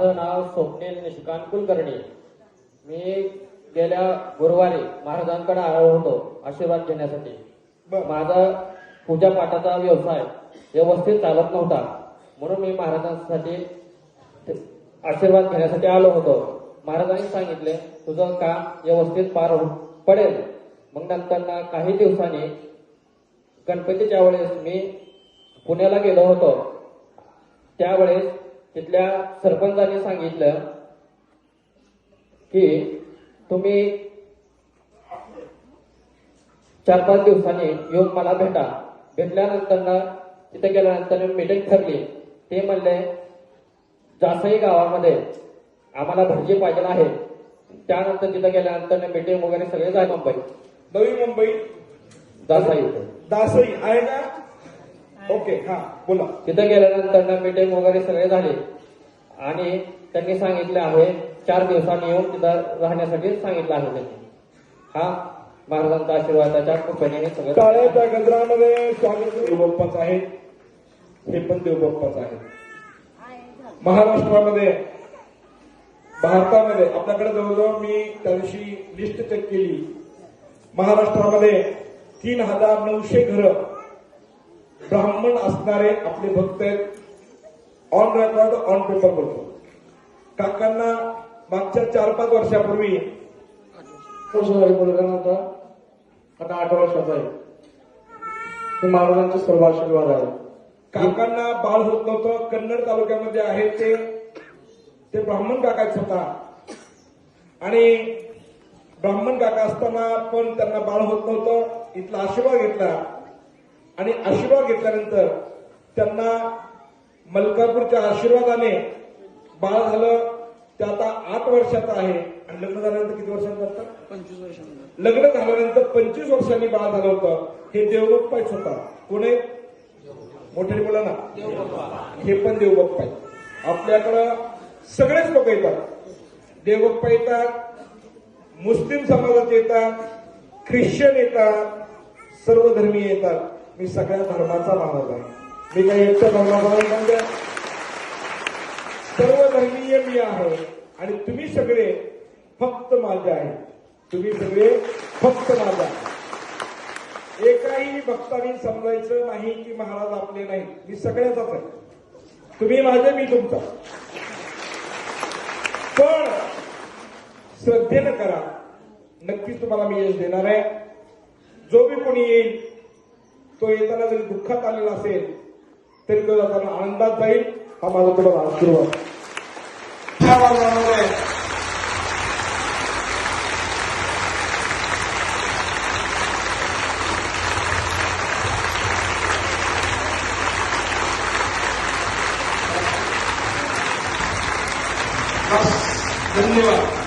माझं नाव स्वप्नील निशिकांत कुलकर्णी. मी गेल्या गुरुवारी महाराजांकडे आलो होतो आशीर्वाद घेण्यासाठी. माझा पूजापाठाचा व्यवसाय व्यवस्थित चालत नव्हता, म्हणून मी महाराजांसाठी आशीर्वाद घेण्यासाठी आलो होतो. महाराजांनी सांगितले तुझं काम व्यवस्थित पार पडेल. मग नंतर काही दिवसांनी गणपतीच्या वेळेस मी पुण्याला गेलो होतो. त्यावेळेस तिथल्या सरपंचांनी सांगितलं की तुम्ही 4-5 दिवसांनी येऊन मला भेटा. भेटल्यानंतर तिथे गेल्यानंतर मीटिंग ठरली. ते म्हणले जासई गावामध्ये आम्हाला भटजी पाहिजे आहे. त्यानंतर तिथे गेल्यानंतर मीटिंग वगैरे सगळे झाले. नवी मुंबई दासई आहे का? ओके, हा बोला. तिथे गेल्यानंतर मीटिंग वगैरे सगळे झाले आणि त्यांनी सांगितले आहे 4 दिवसांनी येऊन तिथं राहण्यासाठी सांगितलं आहे त्यांनी. हा महाराजांचा आशीर्वादाच्या कृपेने हे सगळं. टाळ्याच्या गजरामध्ये स्वागत देवबाप्पाच आहे. हे पण देवबाप्पाच आहे. महाराष्ट्रामध्ये भारतामध्ये आपल्याकडे जवळजवळ मी त्या दिवशी लिस्ट चेक केली. महाराष्ट्रामध्ये 3,900 घरं ब्राह्मण असणारे आपले भक्त आहेत. ऑन रेकॉर्ड ऑन पेपर बोलतो. काकांना मागच्या 4-5 वर्षापूर्वी मुलगा होता, आता 8 वर्षाचा आहे. हे महाराजांचे सर्व आशीर्वाद आहे. काकांना बाळ होत नव्हतं. कन्नड तालुक्यामध्ये आहे ते ब्राह्मण काका आहेत स्वतः. आणि ब्राह्मण काका असताना पण त्यांना बाळ होत नव्हतं. इथला आशीर्वाद घेतला आणि आशीर्वाद घेतल्यानंतर त्यांना मलकापूरच्या आशीर्वादाने बाळ झालं. ते आता 8 वर्षाचा आहे. आणि लग्न झाल्यानंतर किती वर्षांचं असतं? 25 वर्षांचं. लग्न झाल्यानंतर 25 वर्षांनी बाळ झालं होतं. हे देवबाप्पा आहेत स्वतः. कोण आहे? मोठ्याने बोला ना. हे पण देवबाप्पा आहेत. आपल्याकडं सगळेच लोक येतात. देवबाप्पा येतात, मुस्लिम समाजाचे येतात, ख्रिश्चन येतात, सर्व धर्मीय येतात. मी सगळ्या धर्माचा महाराज आहे. मी काही एकट्या धर्माचा नाही. सर्व धर्मीय मी आहे आणि तुम्ही सगळे फक्त माझे आहे. तुम्ही सगळे फक्त माझे आहे. एकाही भक्तांनी समजायचं नाही की महाराज आपले नाही. मी सगळ्याचाच आहे. तुम्ही माझे, मी तुमचा. पण श्रद्धेनं करा, नक्कीच तुम्हाला मी यश देणार आहे. जो बी कोणी येईल तो येताना जरी दुःखात आलेला असेल तरी तो जाताना आनंदात जाईल. हा माझा तुम्हाला आशीर्वाद. धन्यवाद.